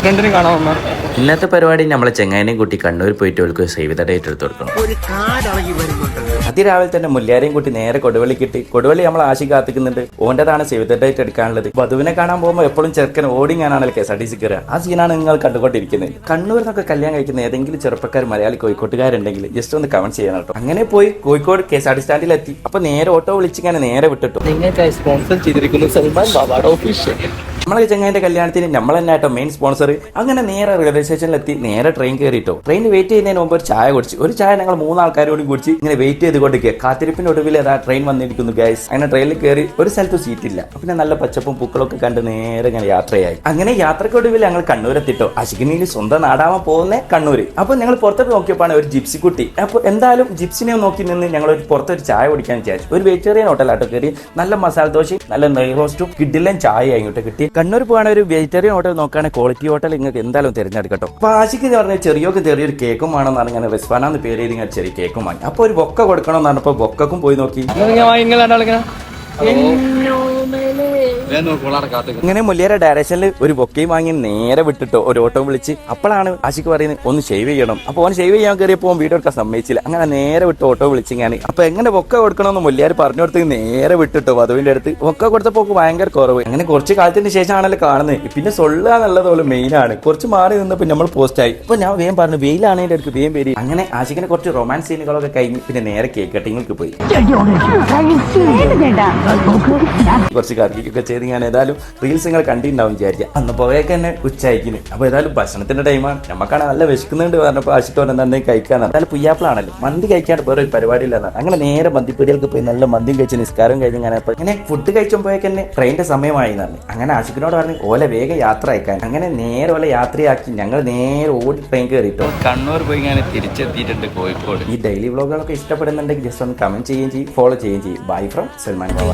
ഫ്രണ്ടിന് കാണാവുന്ന ഇന്നത്തെ പരിപാടി നമ്മളെ ചെങ്ങായിനെയും കൂട്ടി കണ്ണൂർ പോയിട്ട് അവൾക്ക് സേവ് ദ ഡേറ്റ് എടുത്ത് കൊടുക്കണം. അതിരാവിലെ തന്നെ മുല്യാരെയും കൂട്ടി നേരെ കൊടുവള്ളി കിട്ടി. കൊടുവള്ളി നമ്മൾ ആശി കാത്തിക്കുന്നുണ്ട്. ഓൻ്റെതാണ് സേവ് ദ ഡേറ്റ് എടുക്കാനുള്ളത്. വധുവിനെ കാണാൻ പോകുമ്പോൾ എപ്പോഴും ചെറുക്കൻ ഓടിങ്ങാനാണല്ലോ KSRTC കയറുക. ആ സീനാണ് നിങ്ങൾ കണ്ടുകൊണ്ടിരിക്കുന്നത്. കണ്ണൂരിൽ നിന്നൊക്കെ കല്യാണം കഴിക്കുന്ന ഏതെങ്കിലും ചെറുപ്പക്കാർ മലയാളി കോഴിക്കോട്ടുകാരുണ്ടെങ്കിൽ ജസ്റ്റ് ഒന്ന് കമന്റ് ചെയ്യണം കേട്ടോ. അങ്ങനെ പോയി കോഴിക്കോട് KSRTC സ്റ്റാൻഡിലെത്തി. അപ്പൊ നേരെ ഓട്ടോ വിളിച്ചിങ്ങനെ നേരെ വിട്ടിട്ടു. നിങ്ങൾക്ക് സ്പോൺസർ ചെയ്തിരിക്കുന്നു സൽമാൻ ബാബാടെ ഒഫീഷ്യൽ. നമ്മളെ ചെങ്ങായിന്റെ കല്യാണത്തിന് നമ്മൾ തന്നെ ആട്ടോ മെയിൻ സ്പോൺസർ. അങ്ങനെ നേരെ റെയിൽവേ സ്റ്റേഷനിലെത്തി നേരെ ട്രെയിൻ കയറിയിട്ടോ. ട്രെയിൻ വെയിറ്റ് ചെയ്യുന്നതിന് മുമ്പ് ഒരു ചായ കുടിച്ചു. ഒരു ചായ ഞങ്ങൾ 3 ആൾക്കാരോട് കുടിച്ച് ഇങ്ങനെ വെയിറ്റ് ചെയ്തുകൊണ്ടിരിക്കുക. കാത്തിരിപ്പിന്റെ ഒടുവിൽ ഏതാ ട്രെയിൻ വന്നിരിക്കുന്നു ഗൈസ്. അങ്ങനെ ട്രെയിനിൽ കയറി ഒരു സ്ഥലത്ത് സീറ്റ് ഇല്ല. പിന്നെ നല്ല പച്ചപ്പും പൂക്കളൊക്കെ കണ്ട് നേരെ ഇങ്ങനെ യാത്രയായി. അങ്ങനെ യാത്രക്കൊടുവിൽ ഞങ്ങൾ കണ്ണൂരെത്തിട്ടോ. അശിഖിനിയിൽ സ്വന്തം നാടാവാൻ പോകുന്ന കണ്ണൂര്. അപ്പൊ ഞങ്ങൾ പുറത്തോട്ട് നോക്കിയപ്പോഴാണ് ഒരു ജിപ്സി കുട്ടി. അപ്പൊ എന്തായാലും ജിപ്സിനെ നോക്കി നിന്ന് ഞങ്ങൾ പുറത്തൊരു ചായ കുടിക്കാൻ വിചാരിച്ചു. ഒരു വെജിറ്റേറിയൻ ഹോട്ടലാട്ടോ കയറി. നല്ല മസാല ദോശയും നല്ല നെയ് റോസ്റ്റും കിഡിലും ചായ ഇങ്ങോട്ട് കിട്ടി. കണ്ണൂർ പോകാൻ ഒരു വെജിറ്റേറിയൻ ഹോട്ടൽ നോക്കുകയാണെങ്കിൽ ക്വാളിറ്റി ഹോട്ടൽ നിങ്ങൾക്ക് എന്തായാലും തിരഞ്ഞെടുക്കട്ടോ. അപ്പൊ ആശിക്ക് പറഞ്ഞ ചെറിയൊരു കേക്കും വേണമെന്ന് പറഞ്ഞാൽ റെസ്പാനാന്ന് പേര് ചെയ്ത് ചെറിയ കേക്കും വാങ്ങി. അപ്പൊ ഒരു ബൊക്ക കൊടുക്കണമെന്ന് പറഞ്ഞപ്പോ ബൊക്കും പോയി നോക്കി. ഇങ്ങനെ മുല്ലേരെ ഡയറക്ഷനിൽ ഒരു ബൊക്കയും വാങ്ങി നേരെ വിട്ടിട്ടോ. ഒരു ഓട്ടോ വിളിച്ച് അപ്പോഴാണ് ആശിക്ക് പറയുന്നത് ഒന്ന് ഷേവ് ചെയ്യണം. അപ്പൊ ഓൻ ഷേവ് ചെയ്യാൻ കയറിയപ്പോ വീഡിയോ എടുക്കാൻ സമ്മതിച്ചില്ല. അങ്ങനെ നേരെ വിട്ട് ഓട്ടോ വിളിച്ച് ഞാൻ അപ്പൊ എങ്ങനെ ബൊക്ക കൊടുക്കണമെന്ന് മുല്ലേര് പറഞ്ഞു കൊടുത്ത് നേരെ വിട്ടിട്ടോ. വധുവിന്റെ അടുത്ത് ബൊക്ക കൊടുത്തപ്പോ ഭയങ്കര കുറവ്. അങ്ങനെ കുറച്ച് കാലത്തിന് ശേഷമാണല്ലോ കാണുന്നത്. പിന്നെ സൊള്ള എന്നുള്ളതുപോലെ മെയിൻ ആണ്. കുറച്ച് മാറി നിന്നപ്പോ നമ്മൾ പോസ്റ്റായി. അപ്പൊ ഞാൻ വേഗം പറഞ്ഞു വെയിലാണെങ്കിൽ എടുക്ക് വേഗം പേര്. അങ്ങനെ ആശിക്കിനെ കുറച്ച് റൊമാൻസ് സീനുകളൊക്കെ കഴിഞ്ഞ് പിന്നെ നേരെ കേക്ക് കട്ടിങ്ങൾക്ക് പോയി. കുറച്ച് കറിക്കൊക്കെ ചെയ്ത് ഞാൻ ഏതായാലും റീൽസ് നിങ്ങൾ കണ്ടിട്ടുണ്ടാവും വിചാരിക്കുക. അന്ന് പോയൊക്കെ തന്നെ ഉച്ചയ്ക്കിന്. അപ്പൊ ഏതായാലും ഭക്ഷണത്തിന്റെ ടൈമാണ്. നമുക്കാണ് നല്ല വിശക്കുന്നുണ്ട് പറഞ്ഞപ്പോൾ ആശിക്ക് തന്നെ കഴിക്കാനാണ്. എന്നാലും പുയ്യാപ്പിളാണല്ലോ മന്തി കഴിക്കാണ്ട് വേറെ ഒരു പരിപാടി ഇല്ലാതാണ്. അങ്ങനെ നേരെ മന്തിപ്പൊടികൾക്ക് പോയി നല്ല മന്തിയും കഴിച്ച് നിസ്കാരം കഴിഞ്ഞ് ഇങ്ങനെ ഫുഡ് കഴിച്ചുമ്പോഴേക്ക് തന്നെ ട്രെയിനിന്റെ സമയമായി എന്നാണ്. അങ്ങനെ ആശിക്കിനോട് പറഞ്ഞ് ഓല വേഗം യാത്ര അയക്കാൻ. അങ്ങനെ നേരെ ഓല യാത്രയാക്കി ഞങ്ങൾ നേരെ ഓടി ട്രെയിൻ കയറിയിട്ടോ. കണ്ണൂർ പോയി ഞാൻ തിരിച്ചെത്തിയിട്ടുണ്ട് കോഴിക്കോട്. ഈ ഡെയിലി വ്ളോഗുകളൊക്കെ ഇഷ്ടപ്പെടുന്നുണ്ടെങ്കിൽ ജസ്റ്റ് ഒന്ന് കമന്റ് ചെയ്യുകയും ചെയ്യും, ഫോളോ ചെയ്യുകയും ചെയ്യും. Bye from Salman Baba.